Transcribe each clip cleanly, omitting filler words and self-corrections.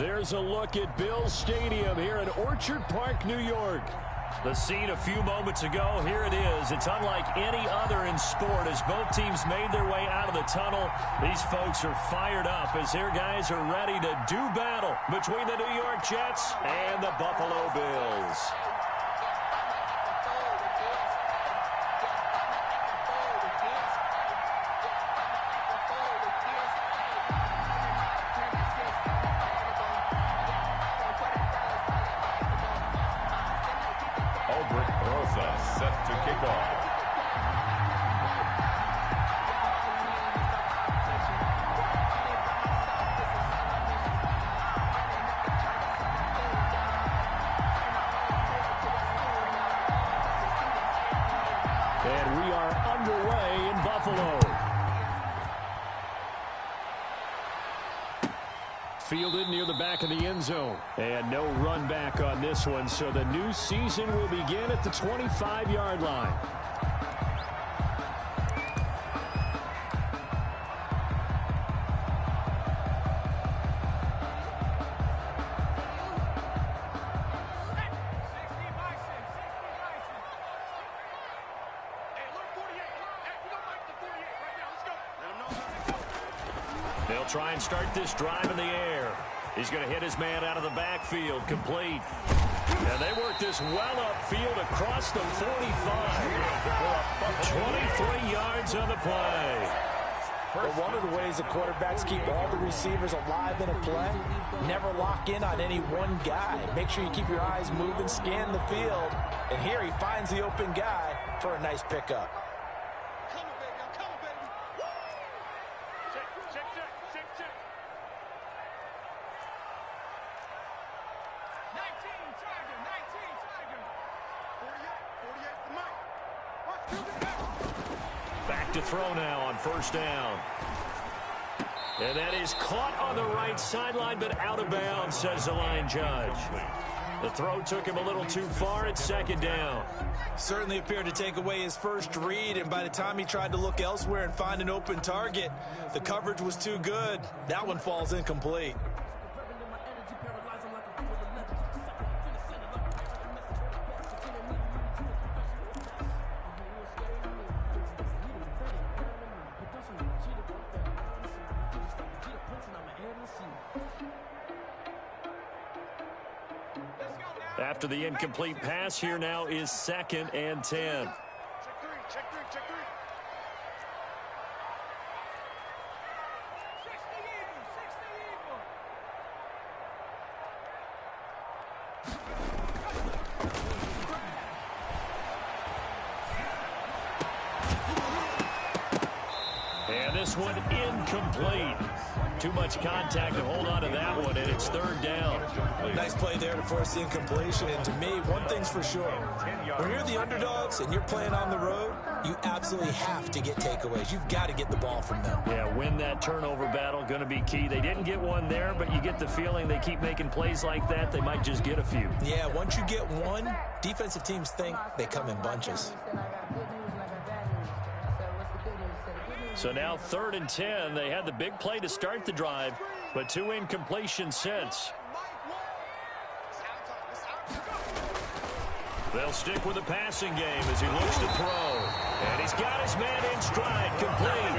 There's a look at Bills Stadium here in Orchard Park, New York. The scene a few moments ago, here it is. It's unlike any other in sport as both teams made their way out of the tunnel. These folks are fired up as their guys are ready to do battle between the New York Jets and the Buffalo Bills. Set to kick off. And we are underway in Buffalo. Fielded near the back of the end zone. And no run back on this one, so the new season will begin at the 25-yard line. They'll try and start this drive in the air. He's going to hit his man out of the backfield, complete. And they work this well upfield across the 45. 23 yards on the play. But one of the ways the quarterbacks keep all the receivers alive in a play, never lock in on any one guy. Make sure you keep your eyes moving, scan the field. And here he finds the open guy for a nice pickup. Back to throw now on first down. And that is caught on the right sideline, but out of bounds, says the line judge. The throw took him a little too far. It's second down. Certainly appeared to take away his first read, and by the time he tried to look elsewhere and find an open target, the coverage was too good. That one falls incomplete. After the incomplete pass, here now is 2nd and 10. And this one incomplete. Too much contact to hold on to that one, and it's 3rd down. Nice play there to force the incompletion. And to me, one thing's for sure. When you're the underdogs and you're playing on the road, you absolutely have to get takeaways. You've got to get the ball from them. Yeah, win that turnover battle, going to be key. They didn't get one there, but you get the feeling they keep making plays like that, they might just get a few. Yeah, once you get one, defensive teams think they come in bunches. So now 3rd and 10. They had the big play to start the drive, but 2 incompletions since. They'll stick with the passing game as he looks to throw. And he's got his man in stride, complete.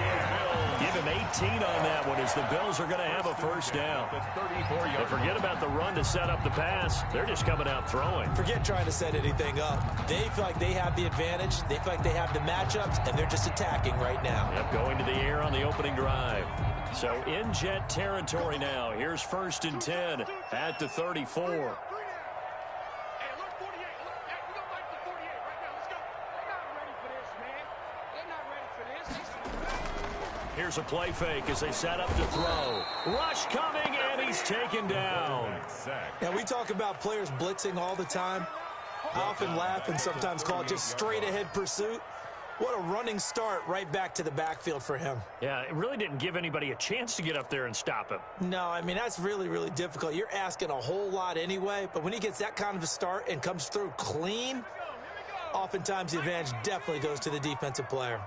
Give him 18 on that one as the Bills are going to have a first down. And forget about the run to set up the pass. They're just coming out throwing. Forget trying to set anything up. They feel like they have the advantage. They feel like they have the matchups, and they're just attacking right now. Yep, going to the air on the opening drive. So in jet territory now. Here's 1st and 10 at the 34. Here's a play fake as they set up to throw. Rush coming, and he's taken down. Now, we talk about players blitzing all the time. I often laugh and sometimes call it just straight-ahead pursuit. What a running start right back to the backfield for him. Yeah, it really didn't give anybody a chance to get up there and stop him. No, I mean, that's really, really difficult. You're asking a whole lot anyway, but when he gets that kind of a start and comes through clean, oftentimes the advantage definitely goes to the defensive player.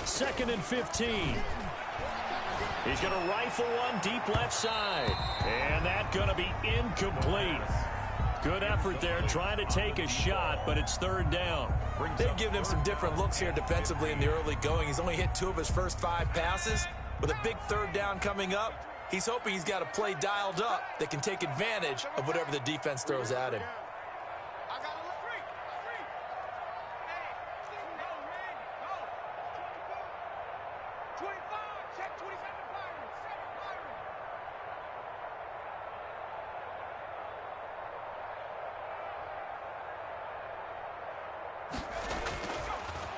Second and 15. He's going to rifle one deep left side. And that's going to be incomplete. Good effort there trying to take a shot, but it's 3rd down. They've given him some different looks here defensively in the early going. He's only hit 2 of his first 5 passes. With a big 3rd down coming up, he's hoping he's got a play dialed up that can take advantage of whatever the defense throws at him.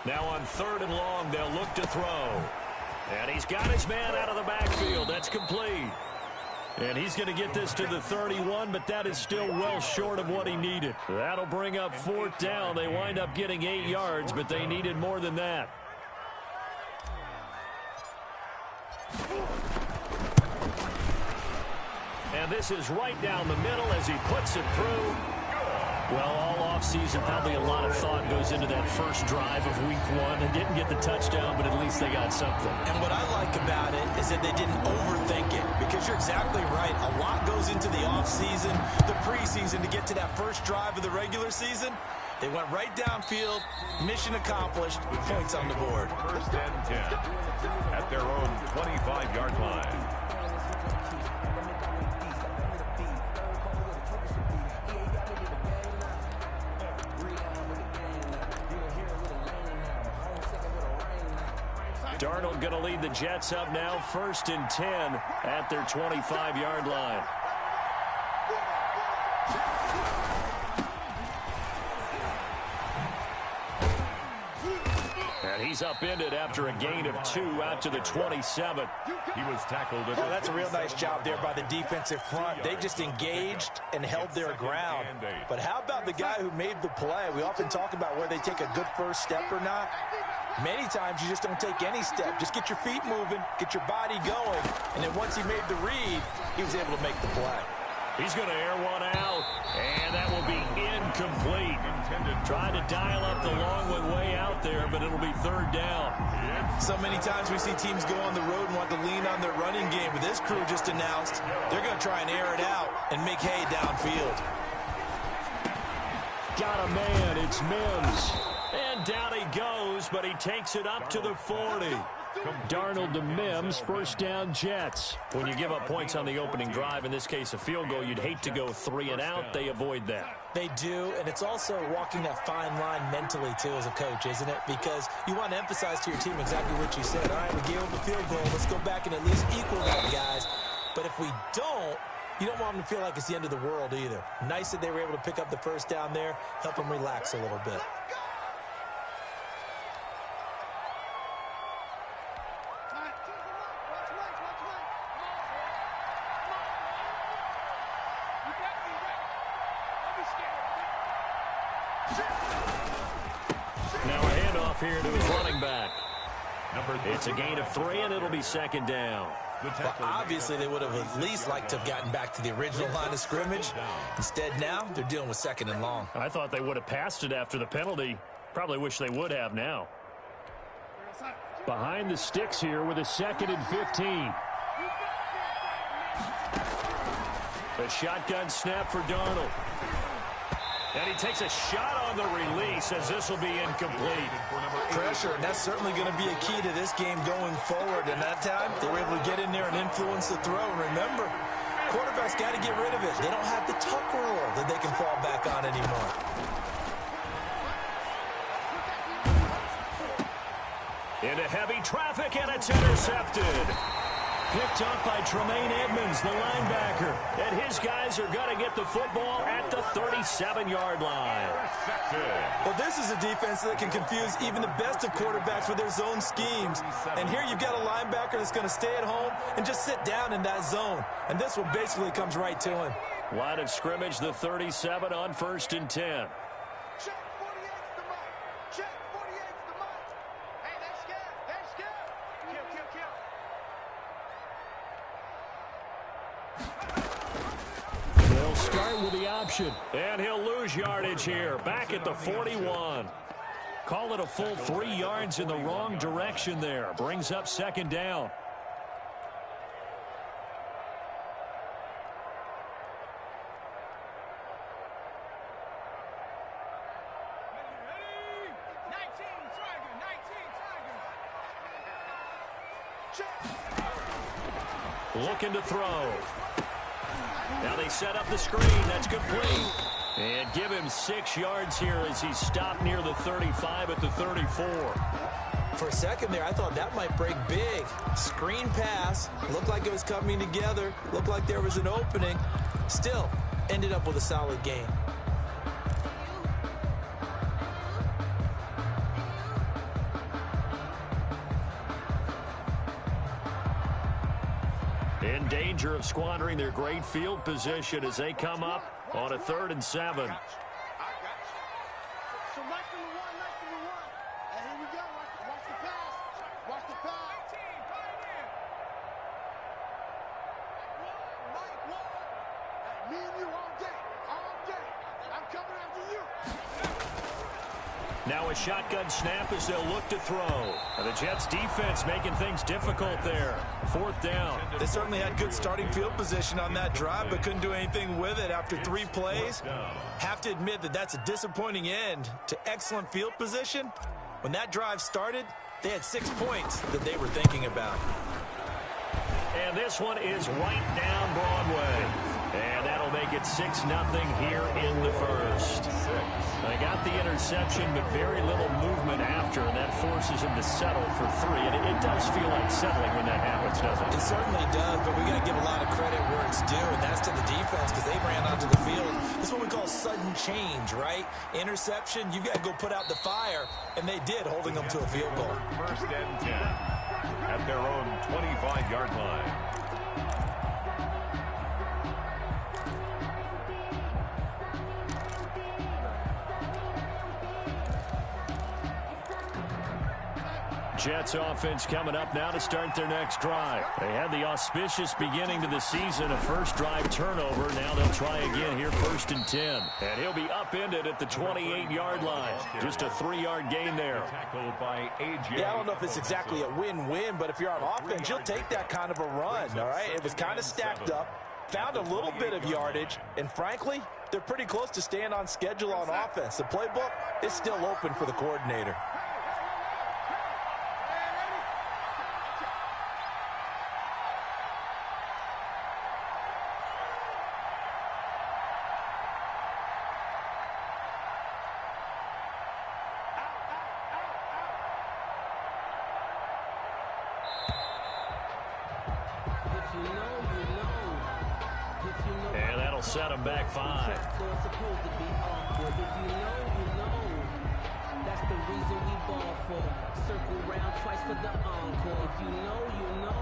Now on 3rd and long, they'll look to throw. And he's got his man out of the backfield. That's complete. And he's going to get this to the 31, but that is still well short of what he needed. That'll bring up 4th down. They wind up getting 8 yards, but they needed more than that. And this is right down the middle as he puts it through. Well, all offseason, probably a lot of thought goes into that first drive of week 1. They didn't get the touchdown, but at least they got something. And what I like about it is that they didn't overthink it, because you're exactly right. A lot goes into the offseason, the preseason to get to that first drive of the regular season. They went right downfield, mission accomplished, points on the board. 1st and 10 at their own 25-yard line. Darnold going to lead the Jets up now, 1st and 10 at their 25-yard line. And He's upended after a gain of 2 out to the 27. He was tackled. Oh, that's a real nice job there by the defensive front. They just engaged and held their ground. But how about the guy who made the play? We often talk about where they take a good first step or not. Many times you just don't take any step. Just get your feet moving, get your body going, and then once he made the read, he was able to make the play. He's going to air one out, and that will be incomplete. Trying to dial up the long one way out there, but it'll be third down. So many times we see teams go on the road and want to lean on their running game, but this crew just announced they're going to try and air it out and make hay downfield. Got a man, it's Mims. And down he goes, but he takes it up to the 40. Darnold to Mims, first down Jets. When you give up points on the opening drive, in this case a field goal, you'd hate to go 3 and out. They avoid that. They do, and it's also walking that fine line mentally, too, as a coach, isn't it? Because you want to emphasize to your team exactly what you said. All right, we gave up a field goal. Let's go back and at least equal that, guys. But if we don't, you don't want them to feel like it's the end of the world either. Nice that they were able to pick up the first down there, help them relax a little bit. Now a handoff here to his running back. It's a gain of 3, and it'll be second down. Well, obviously, they would have at least liked to have gotten back to the original line of scrimmage. Instead, now, they're dealing with second and long. I thought they would have passed it after the penalty. Probably wish they would have now. Behind the sticks here with a 2nd and 15. A shotgun snap for Darnold. And he takes a shot on the release as this will be incomplete. Pressure, and that's certainly going to be a key to this game going forward. And that time, they were able to get in there and influence the throw. And remember, quarterbacks got to get rid of it. They don't have the tuck rule that they can fall back on anymore. Into heavy traffic, and it's intercepted. Picked up by Tremaine Edmonds, the linebacker. And his guys are going to get the football at the 37-yard line. Well, this is a defense that can confuse even the best of quarterbacks with their zone schemes. And here you've got a linebacker that's going to stay at home and just sit down in that zone. And this one basically comes right to him. Line of scrimmage, the 37 on 1st and 10. With the option, and he'll lose yardage here. Back at the 41. Call it a full 3 yards in the wrong direction there. Brings up second down. Looking to throw. Now they set up the screen. That's complete. And give him 6 yards here as he's stopped near the 35 at the 34. For a second there, I thought that might break big. Screen pass. Looked like it was coming together. Looked like there was an opening. Still, ended up with a solid gain. In danger of squandering their great field position as they come up on a 3rd and 7. Now a shotgun snap as they'll look to throw. And the Jets defense making things difficult there. 4th down. They certainly had good starting field position on that drive, but couldn't do anything with it after 3 plays. Have to admit that that's a disappointing end to excellent field position. When that drive started, they had 6 points that they were thinking about. And this one is right down Broadway. And that'll make it 6-0 here in the 1st. They got the interception. reception, but very little movement after, and that forces him to settle for 3. And it does feel like settling when that happens, doesn't it? It certainly does, but we got to give a lot of credit where it's due, and that's to the defense because they ran onto the field. This is what we call sudden change, right? Interception, you've got to go put out the fire, and they did, holding them to a field goal. First and 10 at their own 25-yard line. Jets offense coming up now to start their next drive. They had the auspicious beginning to the season, a first drive turnover. Now they'll try again here, first and 10. And he'll be upended at the 28-yard line. Just a 3-yard gain there. Yeah, I don't know if it's exactly a win-win, but if you're on offense, you'll take that kind of a run, all right? It was kind of stacked up, found a little bit of yardage, and frankly, they're pretty close to staying on schedule on offense. The playbook is still open for the coordinator. And that'll set him back 5. That's the reason we ball for. Circle round twice for the encore. If you know, you know.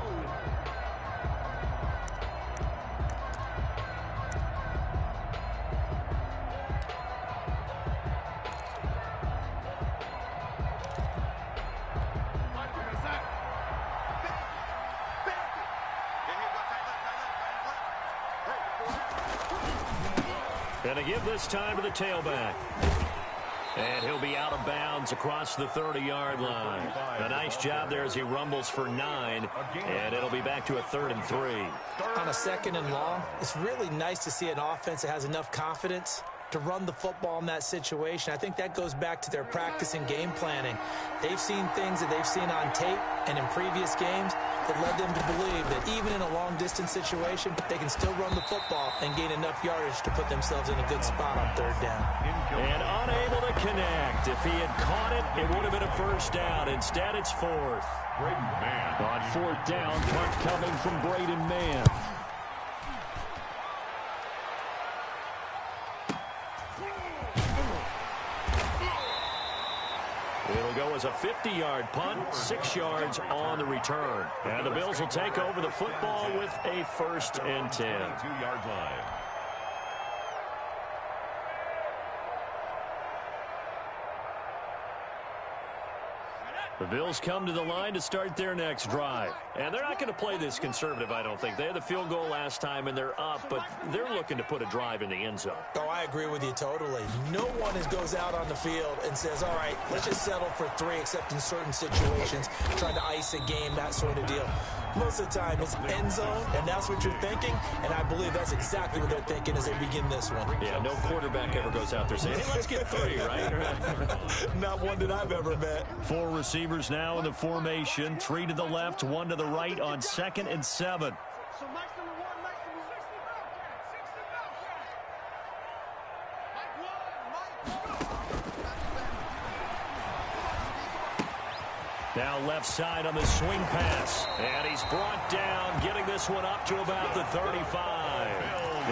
And to give this time to the tailback. And he'll be out of bounds across the 30-yard line. A nice job there as he rumbles for 9. And it'll be back to a 3rd and 3. On a 2nd and long, it's really nice to see an offense that has enough confidence to run the football in that situation. I think that goes back to their practice and game planning. They've seen things that they've seen on tape and in previous games that led them to believe that even in a long-distance situation, they can still run the football and gain enough yardage to put themselves in a good spot on 3rd down. And unable to connect. If he had caught it, it would have been a first down. Instead, it's 4th. On 4th down, punt coming from Braden Mann. It'll go as a 50-yard punt, 6 yards on the return. And the Bills will take over the football with a 1st and 10. 2-yard line. The Bills come to the line to start their next drive. And they're not going to play this conservative, I don't think. They had the field goal last time, and they're up, but they're looking to put a drive in the end zone. Oh, I agree with you totally. No one goes out on the field and says, all right, let's just settle for 3, except in certain situations, trying to ice a game, that sort of deal. Most of the time, it's end zone, and that's what you're thinking, and I believe that's exactly what they're thinking as they begin this one. Yeah, no quarterback ever goes out there saying, hey, let's get 3, right? Not one that I've ever met. 4 receivers now in the formation, 3 to the left, 1 to the right on 2nd and 7. Now left side on the swing pass. And he's brought down, getting this one up to about the 35.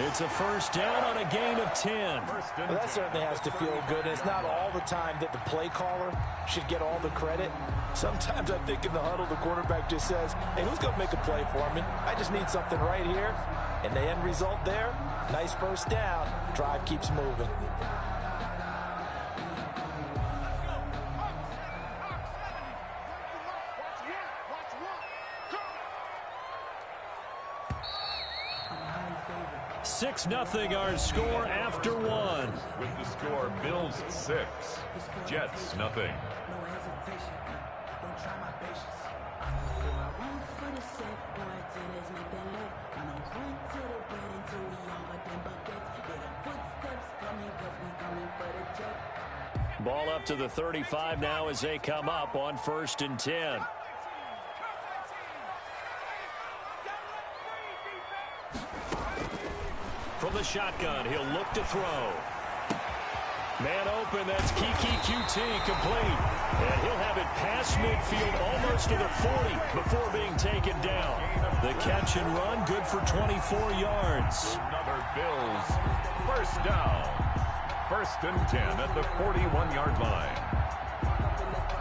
It's a first down on a gain of 10. Well, that certainly has to feel good. And it's not all the time that the play caller should get all the credit. Sometimes I think in the huddle, the quarterback just says, hey, who's going to make a play for me? I just need something right here. And the end result there, nice first down. Drive keeps moving. Six nothing our score after 1. With the score, Bills 6, Jets nothing. Ball up to the 35 now as they come up on 1st and 10. From the shotgun, he'll look to throw. Man open, that's Kiki QT complete. And he'll have it past midfield almost to the 40 before being taken down. The catch and run, good for 24 yards. Another Bills first down. 1st and 10 at the 41-yard line.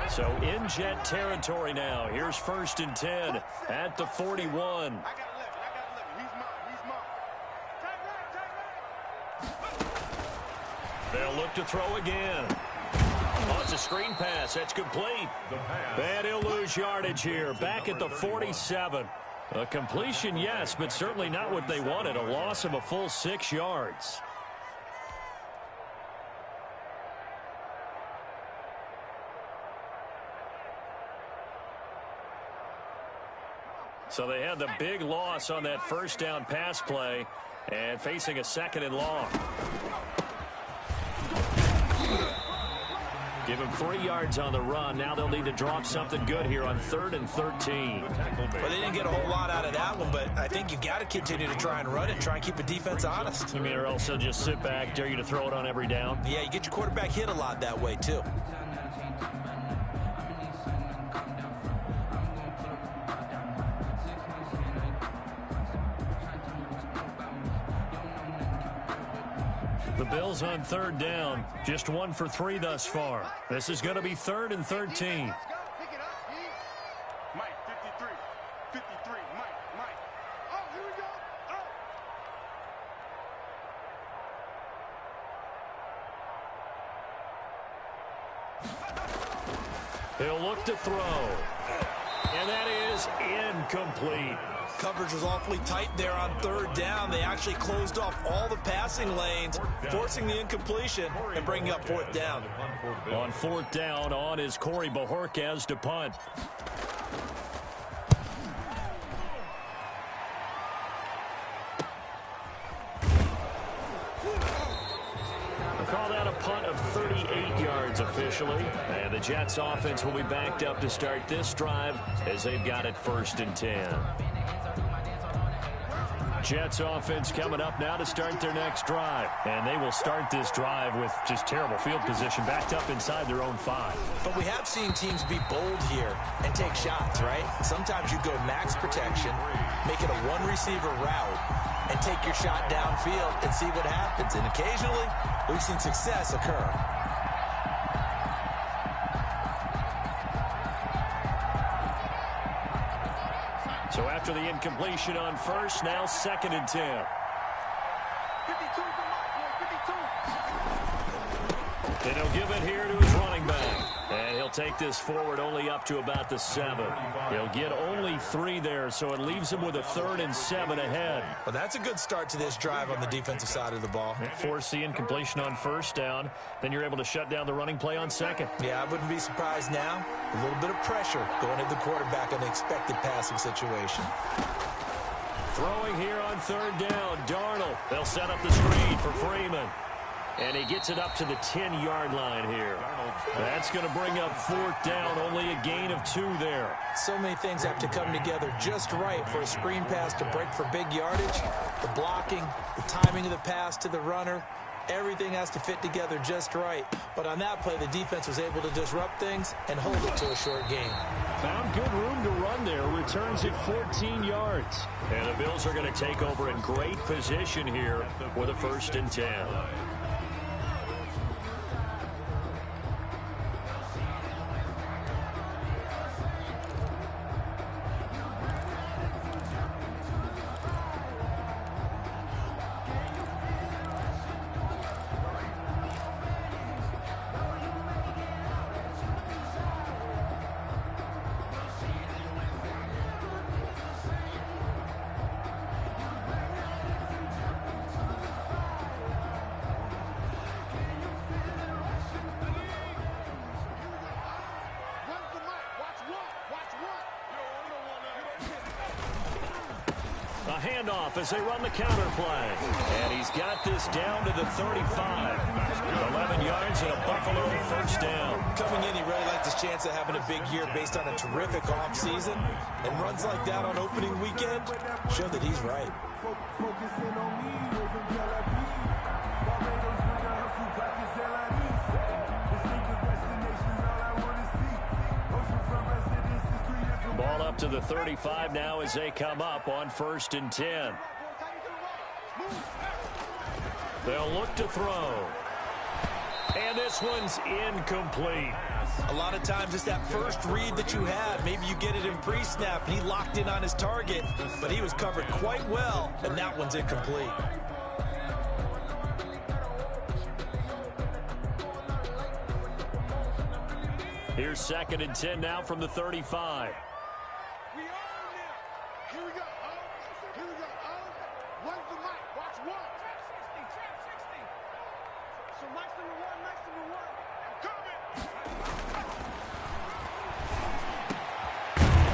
So in Jet territory now. Here's 1st and 10 at the 41. They'll look to throw again. Oh, it's a screen pass. That's complete. And he'll lose yardage here. Back at the 47. A completion, yes, but certainly not what they wanted. A loss of a full 6 yards. So they had the big loss on that first down pass play and facing a 2nd and long. Give him 3 yards on the run. Now they'll need to drop something good here on 3rd and 13. Well, they didn't get a whole lot out of that one, but I think you've got to continue to try and run it, try and keep the defense honest. I mean, or else they'll just sit back, dare you to throw it on every down. Yeah, you get your quarterback hit a lot that way, too. The Bills on 3rd down, just 1 for 3 thus far. This is going to be 3rd and 13. Mike, 53, 53, Mike. Oh, here we go. Oh. He'll look to throw. And that is incomplete. Coverage was awfully tight there on 3rd down. They actually closed off all the passing lanes, forcing the incompletion and bringing up 4th down. On 4th down, on is Corey Bajorquez to punt. We'll call that a punt of 38 yards officially. And the Jets offense will be backed up to start this drive as they've got it 1st and 10. Jets offense coming up now to start their next drive. And they will start this drive with just terrible field position, backed up inside their own 5. But we have seen teams be bold here and take shots, right? Sometimes you go max protection, make it a 1-receiver route, and take your shot downfield and see what happens. And occasionally, we've seen success occur. So after the incompletion on 1st, now 2nd and 10. 52 for Mike, 52. And he'll give it here to his running back. And he'll take this forward only up to about the 7. He'll get only 3 there, so it leaves him with a 3rd and 7 ahead. Well, that's a good start to this drive on the defensive side of the ball. Force the incompletion on 1st down. Then you're able to shut down the running play on 2nd. Yeah, I wouldn't be surprised now. A little bit of pressure going at the quarterback in the expected passing situation. Throwing here on 3rd down, Darnold. They'll set up the screen for Freeman. And he gets it up to the 10-yard line here. That's going to bring up 4th down, only a gain of 2 there. So many things have to come together just right for a screen pass to break for big yardage. The blocking, the timing of the pass to the runner, everything has to fit together just right. But on that play, the defense was able to disrupt things and hold it to a short gain. Found good room to run there. Returns it 14 yards. And the Bills are going to take over in great position here with a 1st and 10. A handoff as they run the counter play. And he's got this down to the 35. 11 yards and a Buffalo 1st down. Coming in, he really liked his chance of having a big year based on a terrific offseason. And runs like that on opening weekend show that he's right. Focusing on me, to the 35 now as they come up on 1st and 10. They'll look to throw. And this one's incomplete. A lot of times it's that first read that you have. Maybe you get it in pre-snap, and he locked in on his target, but he was covered quite well, and that one's incomplete. Here's 2nd and 10 now from the 35. We are now. Here we go. Here we go. Where's the mic? Watch one. Trap 60. So Mike's number one. Coming.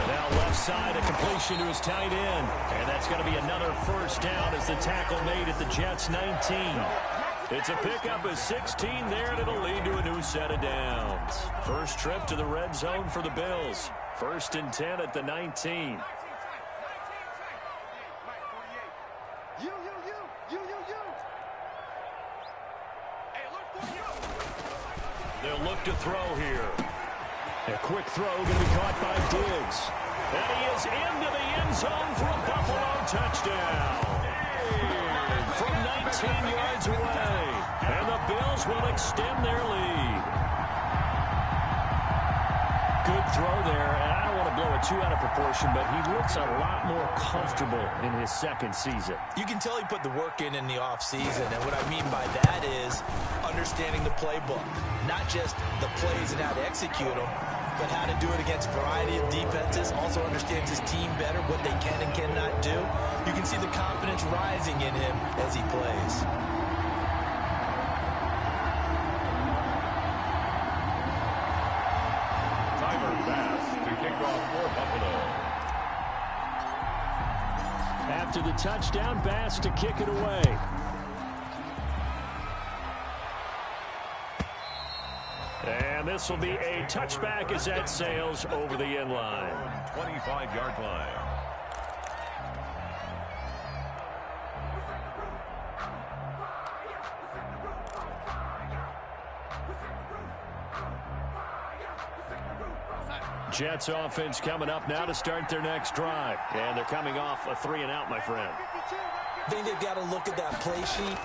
Now left side, a completion to his tight end. And that's going to be another first down as the tackle made at the Jets' 19. It's a pickup of 16 there, and it'll lead to a new set of downs. First trip to the red zone for the Bills. 1st and 10 at the 19. You. Hey, look for you. They'll look to throw here. A quick throw going to be caught by Diggs. And he is into the end zone for a Buffalo touchdown. From 19 yards away. And the Bills will extend their lead. Good throw there. And I don't want to blow it too out of proportion, but he looks a lot more comfortable in his 2nd season. You can tell he put the work in the offseason, and what I mean by that is understanding the playbook. Not just the plays and how to execute them, but how to do it against a variety of defenses. Also understands his team better, what they can and cannot do. You can see the confidence rising in him as he plays. Tyler Bass to kick off for Buffalo. After the touchdown, Bass to kick it away. And this will be a touchback as that sails over the end line. 25-yard line. Jets offense coming up now to start their next drive. And they're coming off a 3-and-out, my friend. I think they've got to look at that play sheet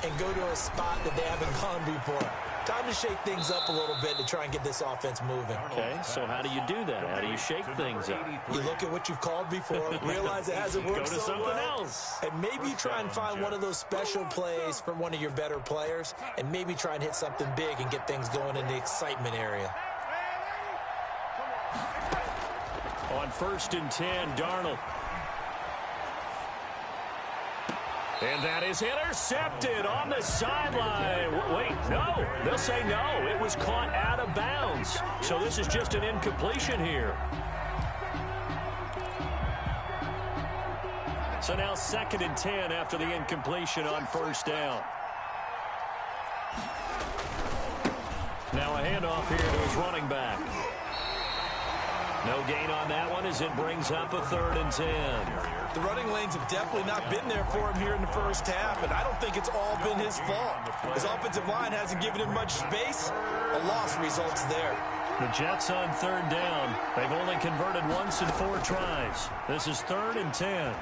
and go to a spot that they haven't gone before. Time to shake things up a little bit to try and get this offense moving. Okay, so how do you do that? How do you shake things up? You look at what you've called before, realize it hasn't worked Go to so something well, else. and maybe you try and find one of those special plays from one of your better players, and maybe try and hit something big and get things going in the excitement area. On 1st and 10, Darnold. And that is intercepted on the sideline. Wait, no. They'll say no. It was caught out of bounds. So this is just an incompletion here. So now 2nd and 10 after the incompletion on 1st down. Now a handoff here to his running back. No gain on that one as it brings up a 3rd and 10. The running lanes have definitely not been there for him here in the first half, and I don't think it's all been his fault. His offensive line hasn't given him much space. A loss results there. The Jets on 3rd down. They've only converted once in 4 tries. This is 3rd and 10.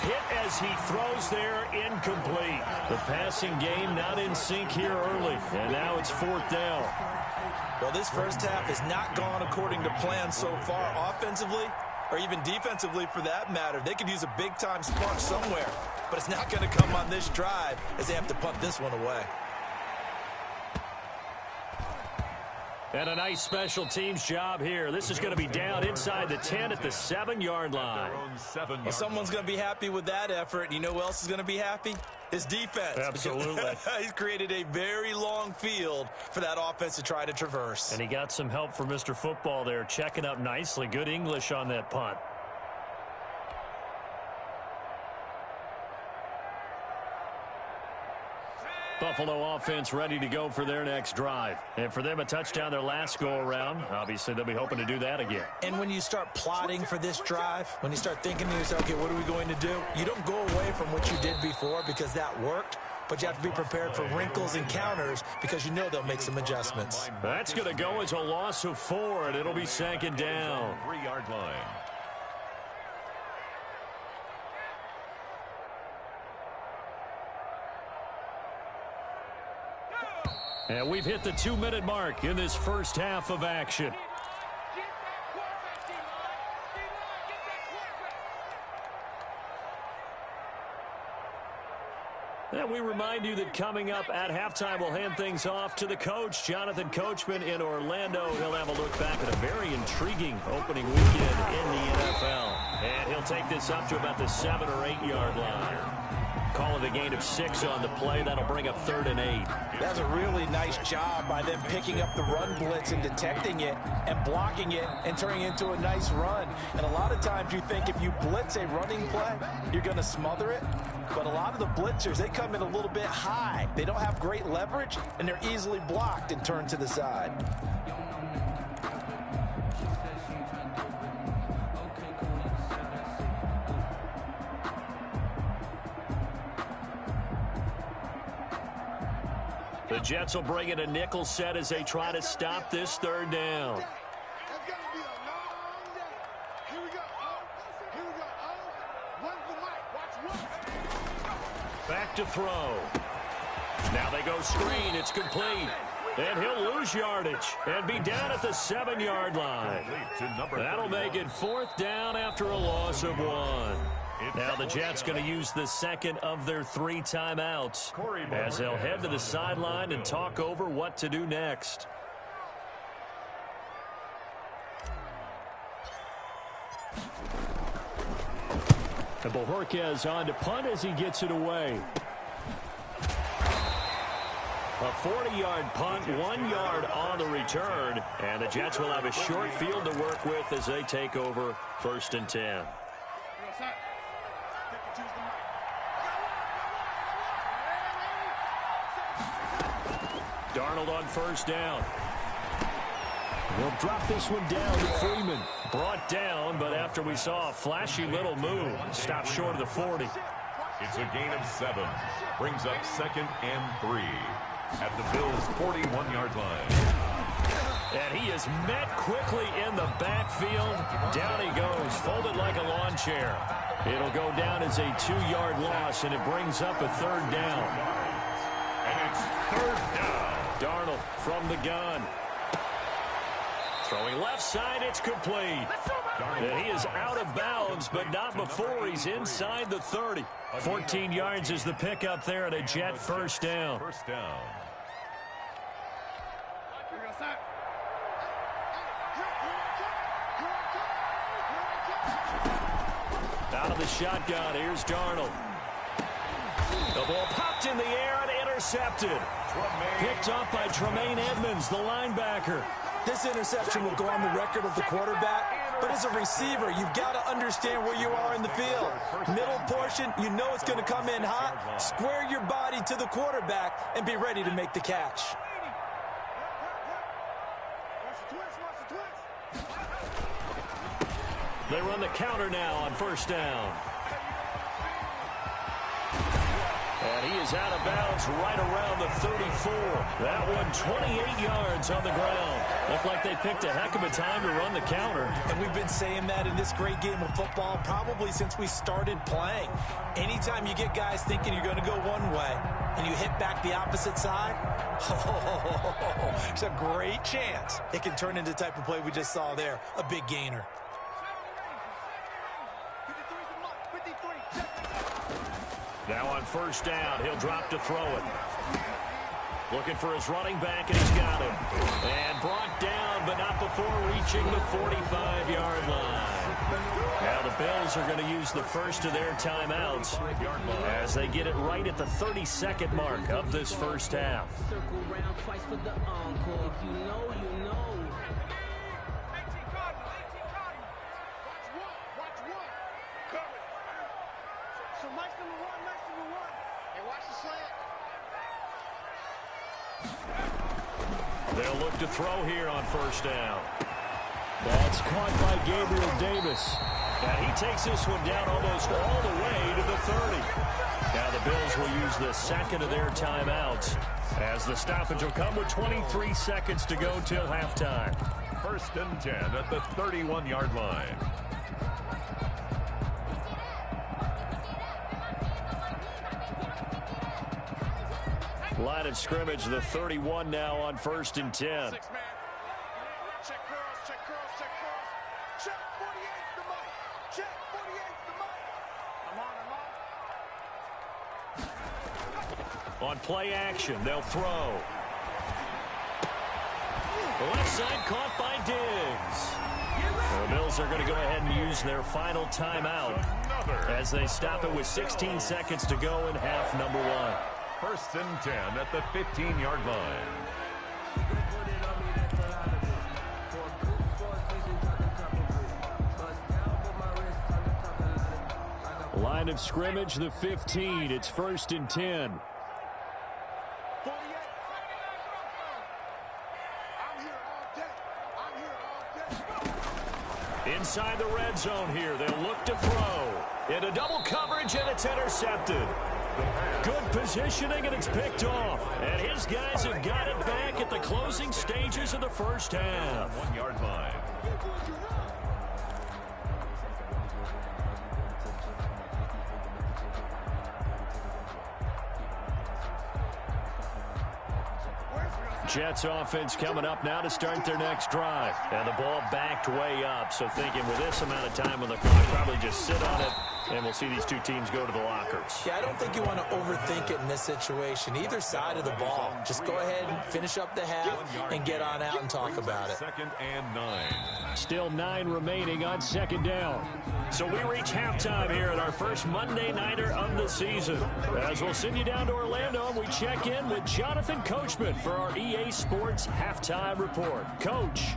Hit as he throws there, incomplete. The passing game not in sync here early, and now it's 4th down. Well, this first half has not gone according to plan so far offensively, or even defensively for that matter. They could use a big-time spark somewhere, but it's not going to come on this drive as they have to punt this one away. And a nice special teams job here. This is going to be down inside the 10 at the 7-yard line. Well, someone's going to be happy with that effort. You know who else is going to be happy? His defense. Absolutely. He's created a very long field for that offense to try to traverse. And he got some help from Mr. Football there, checking up nicely. Good English on that punt. Buffalo offense ready to go for their next drive. And for them, a touchdown their last go-around. Obviously, they'll be hoping to do that again. And when you start plotting for this drive, when you start thinking to yourself, okay, what are we going to do? You don't go away from what you did before because that worked. but you have to be prepared for wrinkles and counters because you know they'll make some adjustments. That's going to go as a loss of 4, and it'll be second down. 3-yard line. And we've hit the 2-minute mark in this first half of action. And we remind you that coming up at halftime, we'll hand things off to the coach, Jonathan Coachman in Orlando. He'll have a look back at a very intriguing opening weekend in the NFL. And he'll take this up to about the 7- or 8-yard line. Calling a gain of 6 on the play. That'll bring up 3rd and 8. That's a really nice job by them picking up the run blitz and detecting it and blocking it and turning it into a nice run. And a lot of times you think if you blitz a running play, you're going to smother it. But a lot of the blitzers, they come in a little bit high. They don't have great leverage, and they're easily blocked and turned to the side. The Jets will bring in a nickel set as they try to stop this 3rd down. It's going to be a long day. Here we go. Here we go. Where's the mic? Watch one. Back to throw. Now they go screen. It's complete. And he'll lose yardage and be down at the 7-yard line. That'll make it 4th down after a loss of 1. Now the Jets going to use the second of their 3 timeouts as they'll head to the sideline and talk over what to do next. And Bojorquez on to punt as he gets it away. A 40-yard punt, 1 yard on the return, and the Jets will have a short field to work with as they take over 1st and 10. Darnold on 1st down. We'll drop this one down to Freeman. Brought down, but after we saw a flashy little move, stopped short of the 40. It's a gain of 7. Brings up 2nd and 3 at the Bills' 41-yard line. And he is met quickly in the backfield. Down he goes, folded like a lawn chair. It'll go down as a 2-yard loss, and it brings up a 3rd down. And it's 3rd down. Darnold from the gun. Throwing left side, it's complete. And he is out of bounds, but not before he's inside the 30. 14 yards is the pickup there at a Jet 1st down. 1st down. Out of the shotgun, here's Darnold. The ball popped in the air and intercepted. Picked up by Tremaine Edmonds, the linebacker. This interception will go on the record of the quarterback, but as a receiver, you've got to understand where you are in the field. Middle portion, you know it's going to come in hot. Square your body to the quarterback and be ready to make the catch. They run the counter now on 1st down. And he is out of bounds right around the 34. That one 28 yards on the ground. Looked like they picked a heck of a time to run the counter. And we've been saying that in this great game of football probably since we started playing. Anytime you get guys thinking you're going to go one way and you hit back the opposite side, it's a great chance it can turn into the type of play we just saw there, a big gainer. Now on 1st down, he'll drop to throw it. Looking for his running back, and he's got him. And brought down, but not before reaching the 45-yard line. Now the Bills are going to use the first of their timeouts as they get it right at the 32nd mark of this first half. Circle round twice for the encore. If you know, you know. So Mike's number one. Hey, watch the slant. They'll look to throw here on 1st down. That's caught by Gabriel Davis. And he takes this one down almost all the way to the 30. Now the Bills will use the second of their timeouts as the stoppage will come with 23 seconds to go till halftime. 1st and 10 at the 31-yard line. Line of scrimmage, the 31 now on 1st and 10. 6-man. Check curls, check curls, check curls. Check 48's the money. Check 48's the money. I'm on. On play action, they'll throw. Left side caught by Diggs. The Bills are going to go ahead and use their final timeout as they stop it with 16 seconds to go in half number 1. 1st and 10 at the 15-yard line. Line of scrimmage, the 15. It's 1st and 10. 48. I'm here all day. I'm here all day. Inside the red zone here, they'll look to throw. Into double coverage, and it's intercepted. Good positioning, and it's picked off. And his guys have got it back at the closing stages of the first half. 1-yard line. Jets offense coming up now to start their next drive. And the ball backed way up, so thinking with this amount of time on the clock, probably just sit on it, and we'll see these two teams go to the lockers. Yeah, I don't think you want to overthink it in this situation. Either side of the ball. Just go ahead and finish up the half and get on out and talk about it. 2nd and 9. Still 9 remaining on 2nd down. So we reach halftime here at our first Monday Nighter of the season. As we'll send you down to Orlando, and we check in with Jonathan Coachman for our EA Sports Halftime Report. Coach.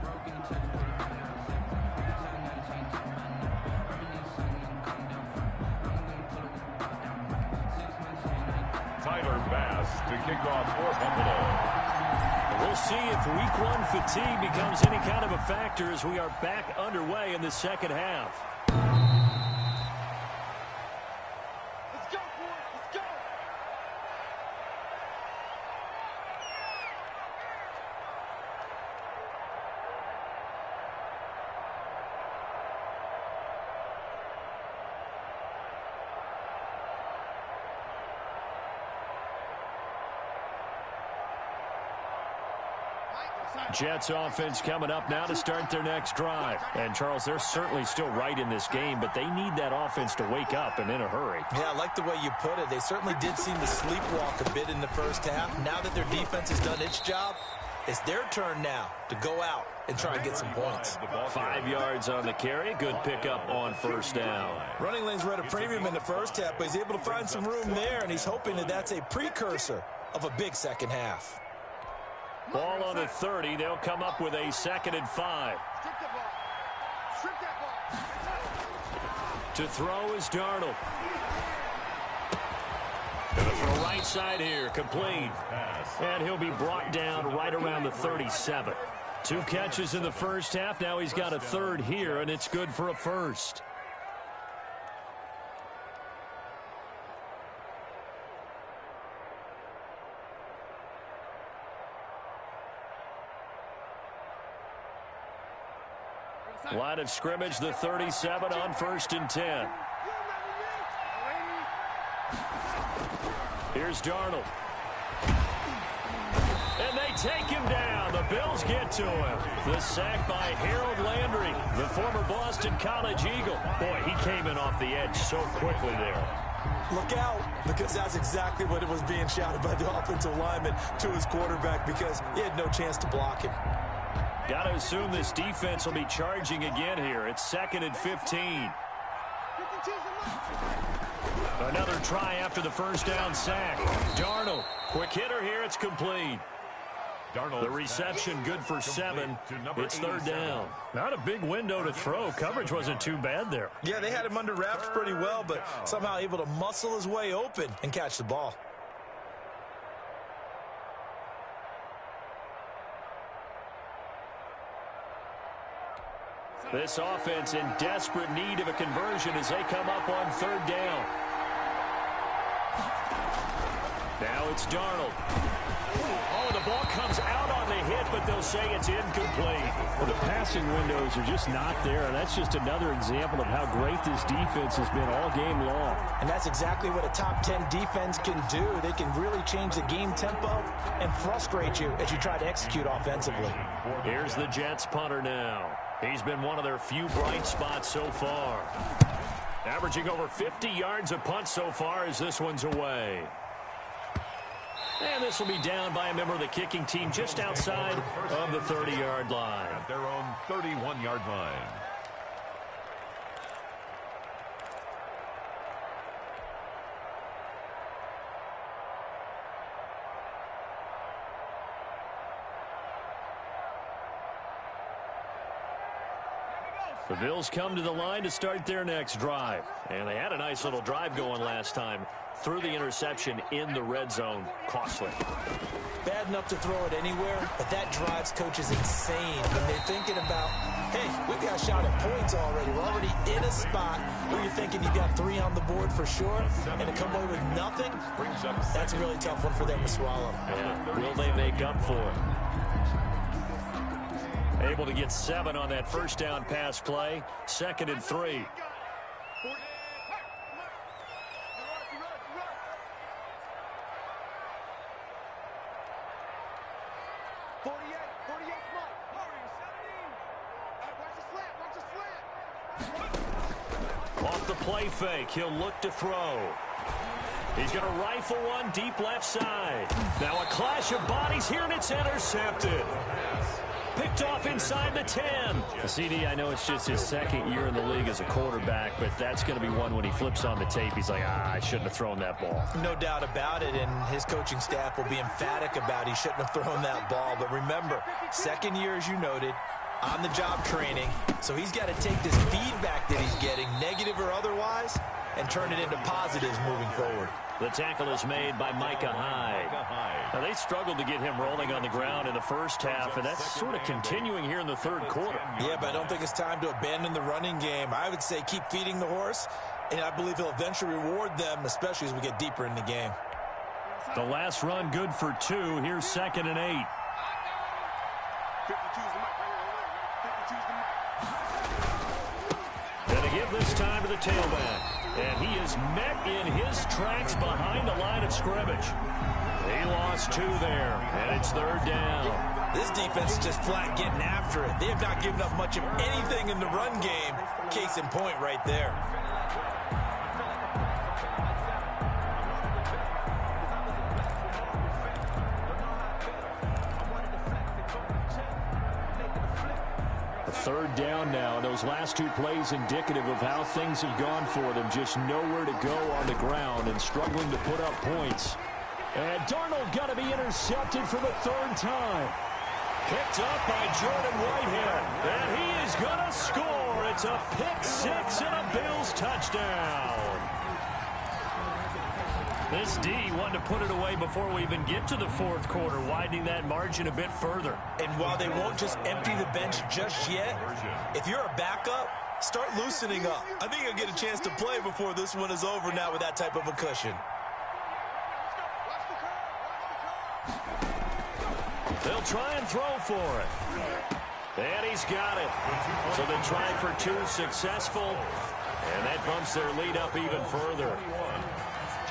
Tyler Bass to kick off for Buffalo. We'll see if week 1 fatigue becomes any kind of a factor as we are back underway in the second half. Let's go, boys. Let's go. Jets offense coming up now to start their next drive. And, Charles, they're certainly still right in this game, but they need that offense to wake up and in a hurry. Yeah, I like the way you put it. They certainly did seem to sleepwalk a bit in the first half. Now that their defense has done its job, it's their turn now to go out and try and get some points. 5 yards on the carry. Good pickup on first down. Running lanes were at a premium in the first half, but he's able to find some room there, and he's hoping that that's a precursor of a big second half. Ball on the 30. They'll come up with a 2nd and 5. Strip that ball. Strip that ball. To throw is Darnold. And from the right side here, complete. And he'll be brought down right around the 37. 2 catches in the first half. Now he's got a 3rd here, and it's good for a 1st. Line of scrimmage, the 37 on 1st and 10. Here's Darnold. And they take him down. The Bills get to him. The sack by Harold Landry, the former Boston College Eagle. Boy, he came in off the edge so quickly there. Look out, because that's exactly what it was being shouted by the offensive lineman to his quarterback, because he had no chance to block him. Got to assume this defense will be charging again here. It's 2nd and 15. Another try after the first down sack. Darnold, quick hitter here. It's complete. The reception good for 7. It's 3rd down. Not a big window to throw. Coverage wasn't too bad there. Yeah, they had him under wraps pretty well, but somehow able to muscle his way open and catch the ball. This offense in desperate need of a conversion as they come up on 3rd down. Now it's Darnold. Oh, the ball comes out on the hit, but they'll say it's incomplete. Well, the passing windows are just not there. That's just another example of how great this defense has been all game long. And that's exactly what a top 10 defense can do. They can really change the game tempo and frustrate you as you try to execute offensively. Here's the Jets punter now. He's been one of their few bright spots so far. Averaging over 50 yards a punt so far as this one's away. And this will be down by a member of the kicking team just outside of the 30-yard line. At their own 31-yard line. The Bills come to the line to start their next drive. And they had a nice little drive going last time. Threw the interception in the red zone. Costly. Bad enough to throw it anywhere, but that drives coaches insane when they're thinking about, hey, we've got a shot at points already. We're already in a spot where you're thinking you got 3 on the board for sure, and to come away with nothing, that's a really tough one for them to swallow. Yeah. Will they make up for it? Able to get 7 on that first down pass play. 2nd and 3. Off the play fake, he'll look to throw. He's going to rifle one deep left side. Now a clash of bodies here, and it's intercepted. Picked off inside the 10. CD, I know it's just his 2nd year in the league as a quarterback, but that's going to be one when he flips on the tape. He's like, I shouldn't have thrown that ball. No doubt about it, and his coaching staff will be emphatic about he shouldn't have thrown that ball. But remember, 2nd year, as you noted, on-the-job training. So he's got to take this feedback that he's getting, negative or otherwise, and turn it into positives moving forward. The tackle is made by Micah Hyde. Now, they struggled to get him rolling on the ground in the first half, and that's sort of continuing here in the 3rd quarter. Yeah, but I don't think it's time to abandon the running game. I would say keep feeding the horse, and I believe he'll eventually reward them, especially as we get deeper in the game. The last run good for 2. Here's 2nd and 8. Gonna give this time to the tailback. And he is met in his tracks behind the line of scrimmage. He lost 2 there, and it's 3rd down. This defense is just flat getting after it. They have not given up much of anything in the run game. Case in point right there. Third down now. Those last 2 plays indicative of how things have gone for them. Just nowhere to go on the ground and struggling to put up points. And Darnold got to be intercepted for the 3rd time. Picked up by Jordan Whitehead. And he is going to score. It's a pick 6 and a Bills touchdown. This D wanted to put it away before we even get to the 4th quarter, widening that margin a bit further. And while they won't just empty the bench just yet, if you're a backup, start loosening up. I think you'll get a chance to play before this one is over now with that type of a cushion. They'll try and throw for it. And he's got it. So the try for 2 successful. And that bumps their lead up even further.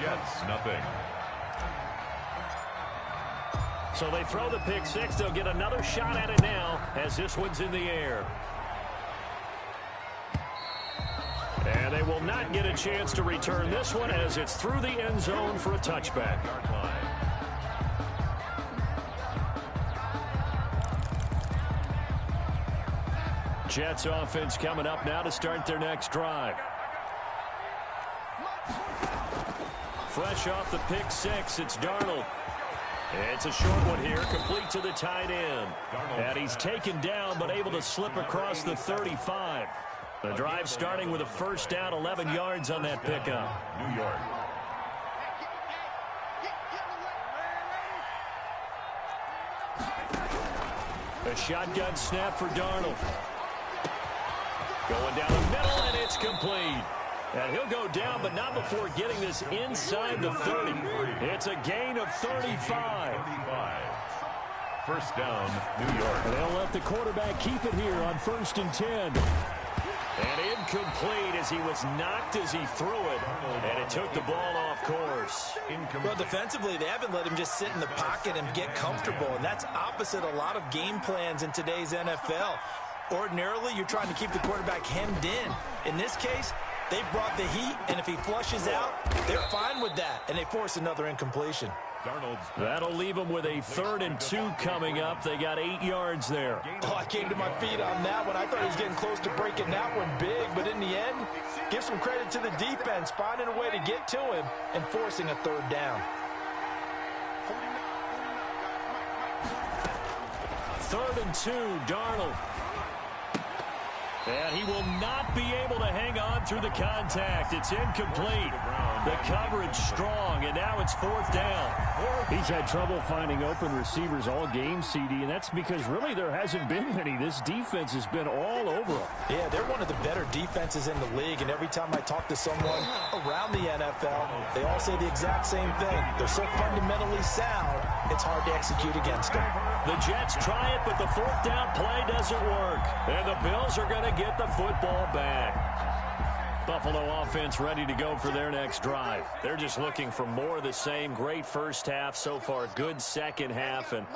Jets, nothing. So they throw the pick 6. They'll get another shot at it now as this one's in the air. And they will not get a chance to return this one as it's through the end zone for a touchback. Jets offense coming up now to start their next drive. Fresh off the pick 6, it's Darnold. It's a short one here, complete to the tight end. And he's taken down, but able to slip across the 35. The drive starting with a first down, 11 yards on that pickup. New York. A shotgun snap for Darnold. Going down the middle, and it's complete. And he'll go down, but not before getting this inside the 30. It's a gain of 35. First down, New York. And they'll let the quarterback keep it here on 1st and 10. And incomplete as he was knocked as he threw it. And it took the ball off course. Well, defensively, they haven't let him just sit in the pocket and get comfortable. And that's opposite a lot of game plans in today's NFL. Ordinarily, you're trying to keep the quarterback hemmed in. In this case, they brought the heat, and if he flushes out, they're fine with that. And they force another incompletion. That'll leave them with a 3rd and 2 coming up. They got 8 yards there. Oh, I came to my feet on that one. I thought he was getting close to breaking that one big, but in the end, give some credit to the defense, finding a way to get to him and forcing a 3rd down. 3rd and 2, Darnold. And he will not be able to hang on through the contact. It's incomplete. The coverage strong, and now it's 4th down. He's had trouble finding open receivers all game, CD, and that's because really there hasn't been many. This defense has been all over him. Yeah, they're one of the better defenses in the league, and every time I talk to someone around the NFL, they all say the exact same thing. They're so fundamentally sound, it's hard to execute against them. The Jets try it, but the 4th down play doesn't work. And the Bills are going to get the football back. Buffalo offense ready to go for their next drive. They're just looking for more of the same. Great first half so far, good second half. And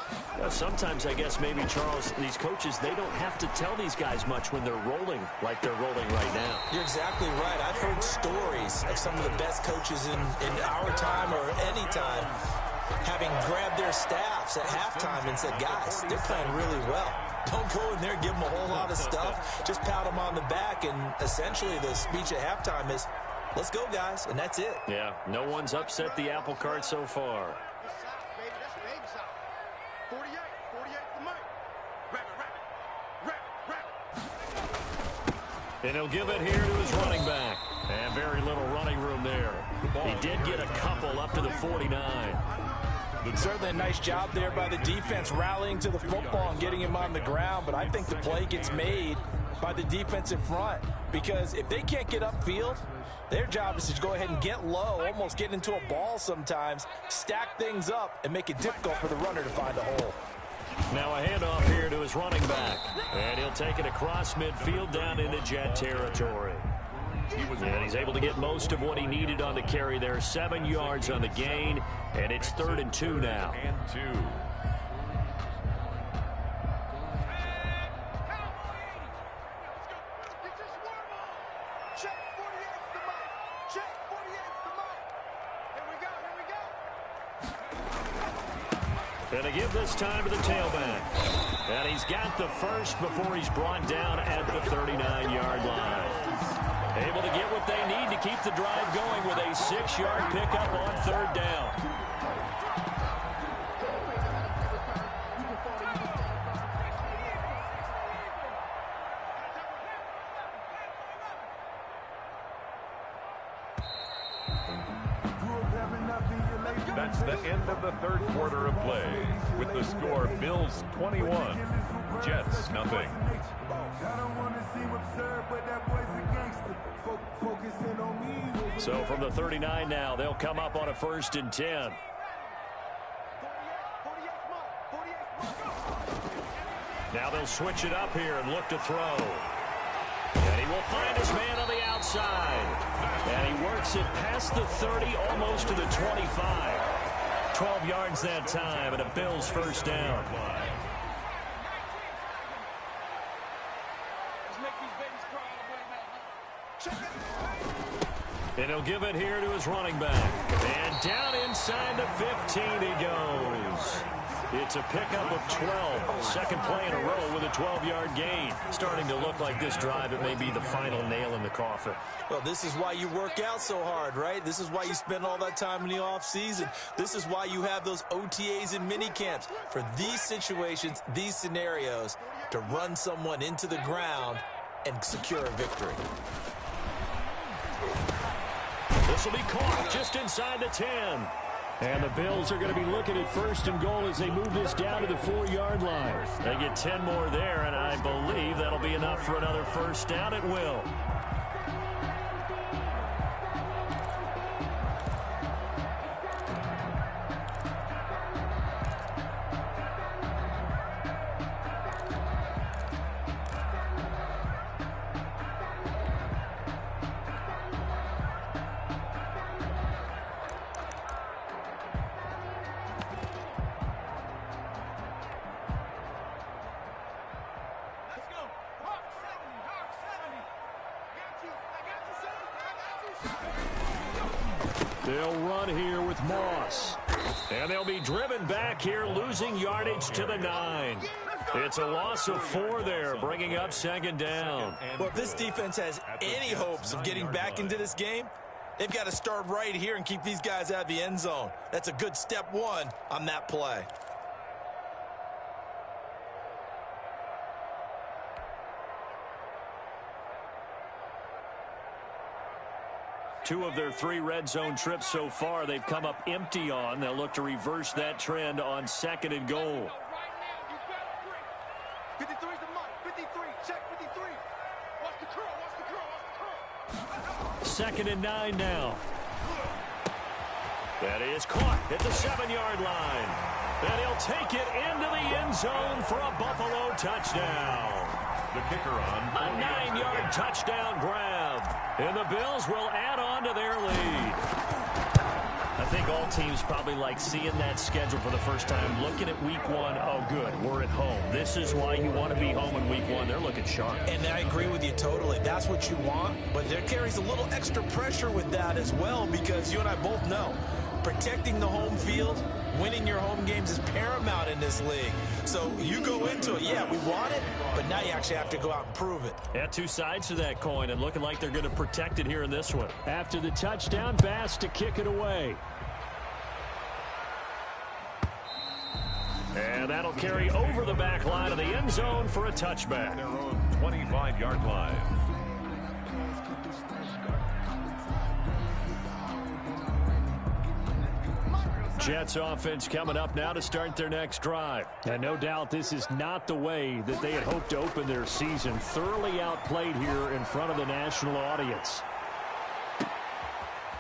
sometimes, I guess, maybe, Charles, these coaches, they don't have to tell these guys much when they're rolling like they're rolling right now. You're exactly right. I've heard stories of some of the best coaches in our time or any time having grabbed their staffs at halftime and said, guys, they're playing really well. Don't go in there and give them a whole lot of stuff. Just pat them on the back, and essentially the speech at halftime is, let's go, guys, and that's it. Yeah, no one's upset the apple cart so far. And he'll give it here to his running back. And very little running room there. He did get a couple up to the 49. Certainly a nice job there by the defense rallying to the football and getting him on the ground, but I think the play gets made by the defensive front because if they can't get upfield, their job is to go ahead and get low, almost get into a ball sometimes, stack things up, and make it difficult for the runner to find a hole. Now a handoff here to his running back, and he'll take it across midfield down into Jet territory. And he's able to get most of what he needed on the carry there. 7 yards on the gain, and it's 3rd and 2 now. And they give this time to the tailback. And he's got the first before he's brought down at the 39-yard line. Able to get what they need to keep the drive going with a 6-yard pickup on 3rd down. That's the end of the 3rd quarter of play. With the score, Bills 21, Jets nothing. So from the 39 now, they'll come up on a 1st and 10. Now they'll switch it up here and look to throw. And he will find his man on the outside. And he works it past the 30, almost to the 25. 12 yards that time, and a Bills 1st down. And he'll give it here to his running back. And down inside the 15 he goes. It's a pickup of 12. Second play in a row with a 12-yard gain. Starting to look like this drive, it may be the final nail in the coffin. Well, this is why you work out so hard, right? This is why you spend all that time in the offseason. This is why you have those OTAs and mini camps. For these situations, these scenarios, to run someone into the ground and secure a victory. This will be caught just inside the 10. And the Bills are going to be looking at 1st and goal as they move this down to the 4-yard line. They get 10 more there, and I believe that'll be enough for another 1st down. It will. They'll run here with Moss. And they'll be driven back here, losing yardage to the 9. It's a loss of 4 there, bringing up second down. Well, if this defense has any hopes of getting back into this game, they've got to start right here and keep these guys out of the end zone. That's a good step 1 on that play. Two of their 3 red zone trips so far, they've come up empty on. They'll look to reverse that trend on 2nd and goal. 53's the mark. 53. Check 53. Watch the curl. Watch the curl. Watch the curl. 2nd and 9 now. That is caught at the 7-yard line. And he'll take it into the end zone for a Buffalo touchdown. The kicker on. A 9-yard touchdown grab. And the Bills will add on to their lead. I think all teams probably like seeing that schedule for the first time, looking at week 1. Oh, good, we're at home. This is why you want to be home in week 1. They're looking sharp. And I agree with you totally. That's what you want. But there carries a little extra pressure with that as well, because you and I both know protecting the home field, winning your home games is paramount in this league. So you go into it, yeah, we want it, but now you actually have to go out and prove it. Yeah, 2 sides to that coin, and looking like they're going to protect it here in this one. After the touchdown, Bass to kick it away. And that'll carry over the back line of the end zone for a touchback. Their own 25-yard line. Jets offense coming up now to start their next drive. And no doubt this is not the way that they had hoped to open their season. Thoroughly outplayed here in front of the national audience.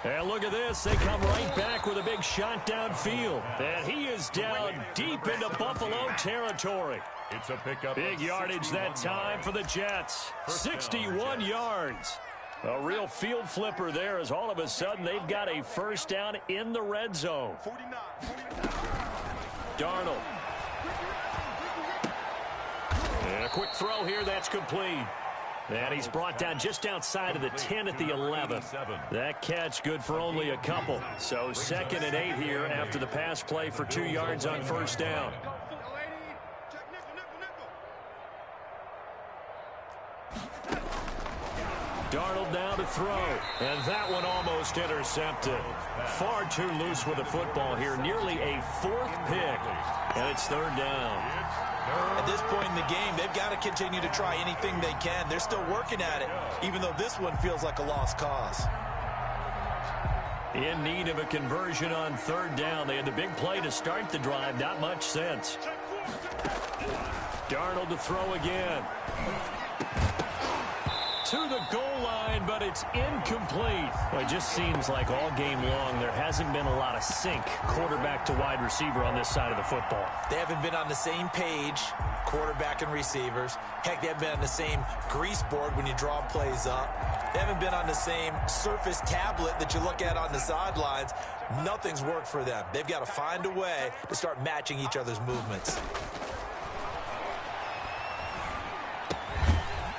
And look at this. They come right back with a big shot downfield. And he is down deep into Buffalo territory. It's a pickup. Big yardage that time for the Jets. 61 yards. A real field flipper there, as all of a sudden they've got a first down in the red zone. 49. Darnold. And a quick throw here, that's complete. And he's brought down just outside of the 10 at the 11. That catch good for only a couple. So 2nd and 8 here after the pass play for 2 yards on first down. Darnold now to throw, and that one almost intercepted. Far too loose with the football here, nearly a 4th pick, and it's 3rd down. At this point in the game, they've got to continue to try anything they can. They're still working at it, even though this one feels like a lost cause. In need of a conversion on 3rd down. They had the big play to start the drive, not much sense. Darnold to throw again. To the goal line, but it's incomplete. Well, it just seems like all game long there hasn't been a lot of sync quarterback to wide receiver on this side of the football. They haven't been on the same page, quarterback and receivers. Heck, they haven't been on the same grease board when you draw plays up. They haven't been on the same surface tablet that you look at on the sidelines. Nothing's worked for them. They've got to find a way to start matching each other's movements.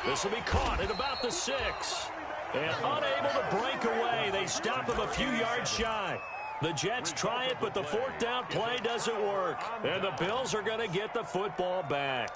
This will be caught at about the 6. And unable to break away. They stop him a few yards shy. The Jets try it, but the 4th down play doesn't work. And the Bills are going to get the football back.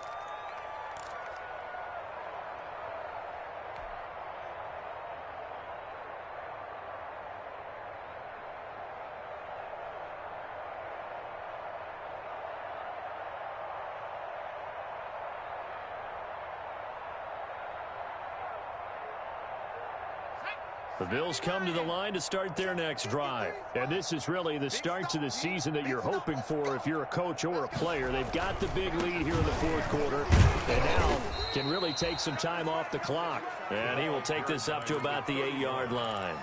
The Bills come to the line to start their next drive. And this is really the start to the season that you're hoping for if you're a coach or a player. They've got the big lead here in the 4th quarter. And now can really take some time off the clock. And he will take this up to about the 8-yard line.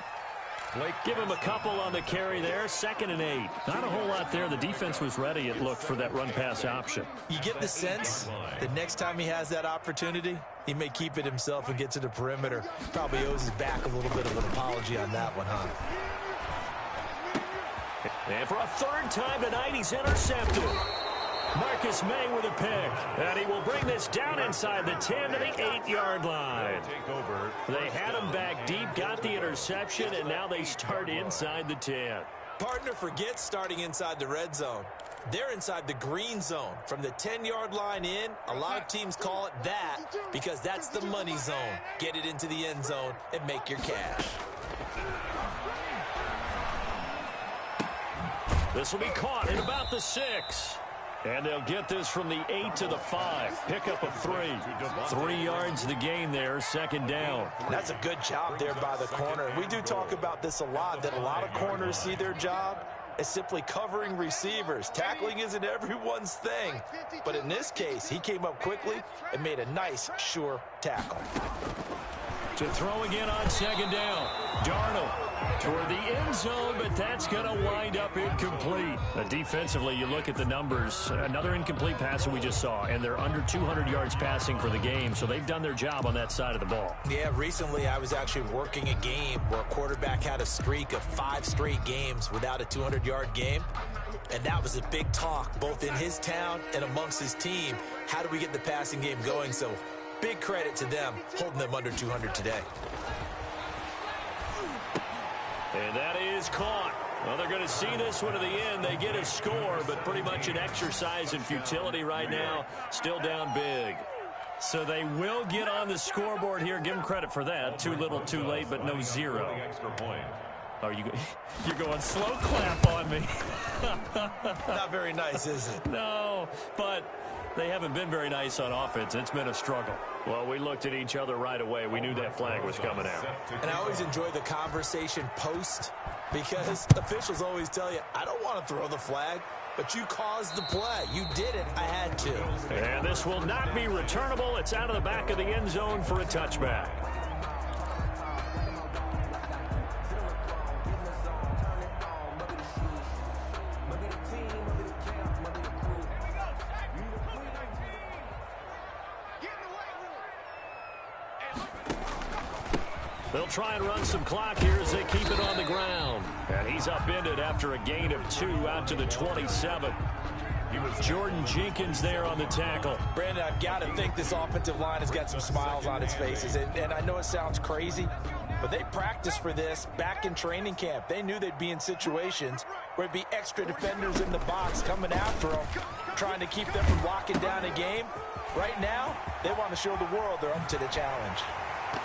Give him a couple on the carry there. 2nd and 8. Not a whole lot there. The defense was ready, it looked, for that run-pass option. You get the sense that next time he has that opportunity, he may keep it himself and get to the perimeter. Probably owes his back a little bit of an apology on that one, huh? And for a 3rd time tonight, he's intercepted. Marcus May with a pick. And he will bring this down inside the 10 to the 8-yard line. They had him back deep, got the interception, and now they start inside the 10. Partner forgets starting inside the red zone. They're inside the green zone. From the 10-yard line in, a lot of teams call it that because that's the money zone. Get it into the end zone and make your cash. This will be caught at about the 6. And they'll get this from the 8 to the 5. Pickup of 3. 3 yards the gain there, second down. That's a good job there by the corner. We do talk about this a lot, that a lot of corners see their job as simply covering receivers. Tackling isn't everyone's thing. But in this case, he came up quickly and made a nice, sure tackle. To throw again on second down. Darnold toward the end zone, but that's going to wind up incomplete. Defensively, you look at the numbers. Another incomplete pass that we just saw, and they're under 200 yards passing for the game, so they've done their job on that side of the ball. Yeah, recently I was actually working a game where a quarterback had a streak of 5 straight games without a 200-yard game, and that was a big talk both in his town and amongst his team. How do we get the passing game going? So big credit to them holding them under 200 today. And that is caught. Well, they're going to see this one to the end. They get a score, but pretty much an exercise in futility right now. Still down big. So they will get on the scoreboard here. Give them credit for that. Too little, too late, but no 0. Are you're going slow clap on me. Not very nice, is it? No, but they haven't been very nice on offense. It's been a struggle. Well, we looked at each other right away. We knew that flag was coming out. And I always enjoy the conversation post because officials always tell you, I don't want to throw the flag, but you caused the play. You did it. I had to. And this will not be returnable. It's out of the back of the end zone for a touchback. They'll try and run some clock here as they keep it on the ground. And he's upended after a gain of 2 out to the 27. Jordan Jenkins there on the tackle. Brandon, I've got to think this offensive line has got some smiles on its faces. And I know it sounds crazy, but they practiced for this back in training camp. They knew they'd be in situations where it'd be extra defenders in the box coming after them, trying to keep them from locking down a game. Right now, they want to show the world they're up to the challenge.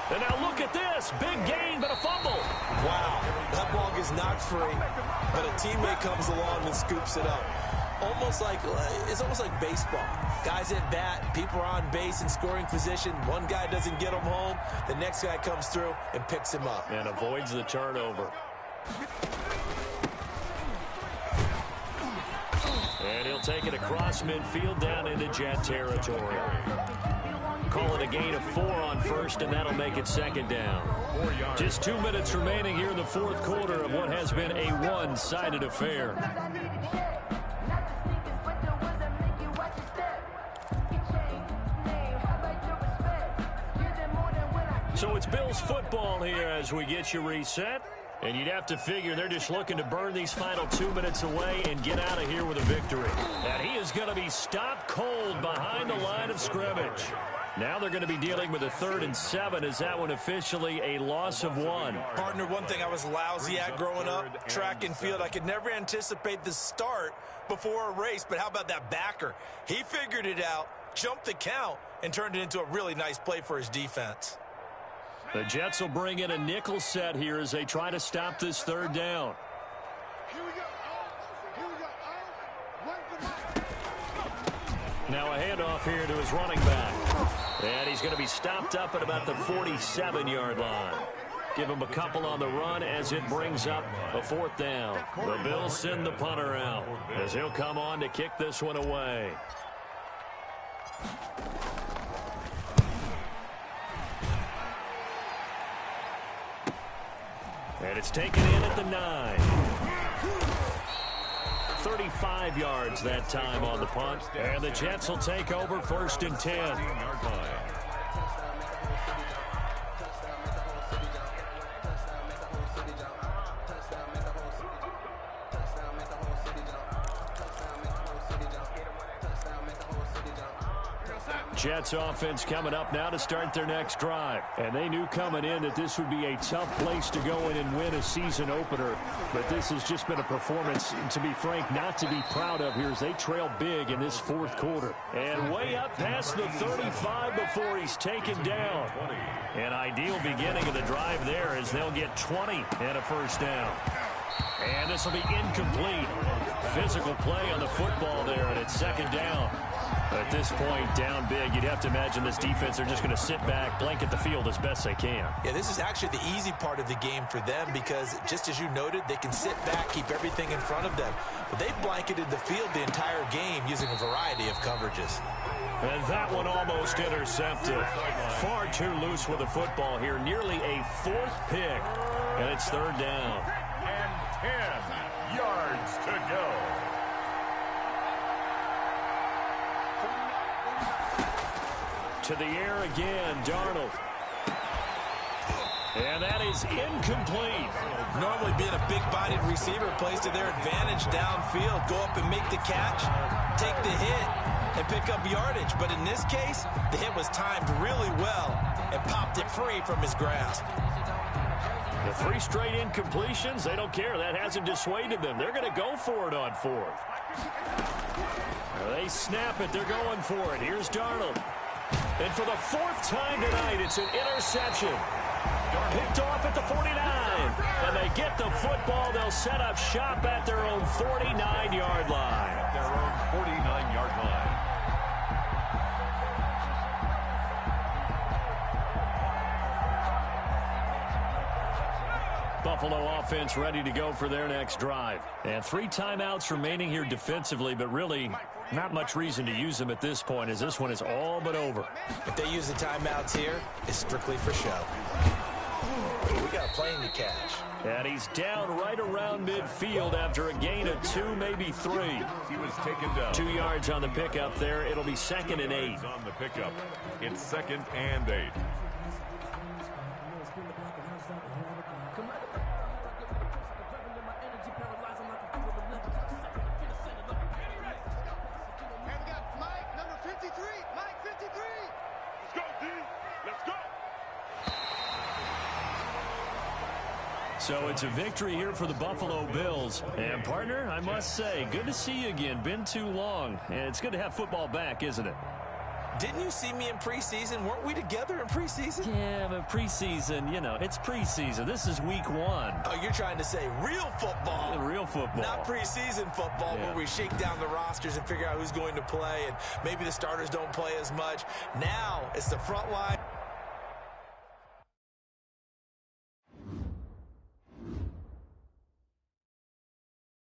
And now look at this. Big gain, but a fumble. Wow, that ball gets knocked free, but a teammate comes along and scoops it up. It's almost like baseball. Guys at bat, people are on base in scoring position. One guy doesn't get him home. The next guy comes through and picks him up. And avoids the turnover. And he'll take it across midfield down into Jet territory. Call it a gain of 4 on first, and that'll make it second down. Just 2 minutes remaining here in the fourth quarter of what has been a one-sided affair. So it's Bills football here as we get you reset. And you'd have to figure they're just looking to burn these final 2 minutes away and get out of here with a victory. And he is going to be stopped cold behind the line of scrimmage. Now they're going to be dealing with a 3rd and 7. Is that one officially a loss of 1? Partner, one thing I was lousy at growing up, track and field, I could never anticipate the start before a race. But how about that backer? He figured it out, jumped the count, and turned it into a really nice play for his defense. The Jets will bring in a nickel set here as they try to stop this 3rd down. Here we go. Here we go. Where's the Now a handoff here to his running back. And he's going to be stopped up at about the 47-yard line. Give him a couple on the run as it brings up a 4th down. The Bills send the punter out as he'll come on to kick this one away. And it's taken in at the 9. 35 yards that time on the punt. And the Jets will take over 1st and 10. Jets offense coming up now to start their next drive. And they knew coming in that this would be a tough place to go in and win a season opener. But this has just been a performance, to be frank, not to be proud of here as they trail big in this fourth quarter. And way up past the 35 before he's taken down. An ideal beginning of the drive there as they'll get 20 and a first down. And this will be incomplete. Physical play on the football there, and it's second down. At this point, down big, you'd have to imagine this defense, they're just going to sit back, blanket the field as best they can. Yeah, this is actually the easy part of the game for them because, just as you noted, they can sit back, keep everything in front of them. But they've blanketed the field the entire game using a variety of coverages. And that one almost intercepted. Far too loose with the football here. Nearly a fourth pick. And it's third down. And 10 yards to go. To the air again, Darnold. And that is incomplete. Normally being a big-bodied receiver plays to their advantage downfield. Go up and make the catch, take the hit, and pick up yardage. But in this case, the hit was timed really well and popped it free from his grasp. The 3 straight incompletions, they don't care. That hasn't dissuaded them. They're going to go for it on fourth. They snap it. They're going for it. Here's Darnold. And for the 4th time tonight, it's an interception. Picked off at the 49. And they get the football. They'll set up shop at their own 49-yard line. At their own 49-yard line. Buffalo offense ready to go for their next drive. And 3 timeouts remaining here defensively, but really not much reason to use them at this point as this one is all but over. If they use the timeouts here, it's strictly for show. We got a plane to catch. And he's down right around midfield after a gain of 2, maybe 3. He was taken down. 2 yards on the pickup there. It'll be 2nd and 8. On the pickup. It's 2nd and 8. So it's a victory here for the Buffalo Bills. And, partner, I must say, good to see you again. Been too long. And it's good to have football back, isn't it? Didn't you see me in preseason? Weren't we together in preseason? Yeah, but preseason, you know, it's preseason. This is week 1. Oh, you're trying to say real football. Real football. Not preseason football where we shake down the rosters and figure out who's going to play and maybe the starters don't play as much. Now it's the front line.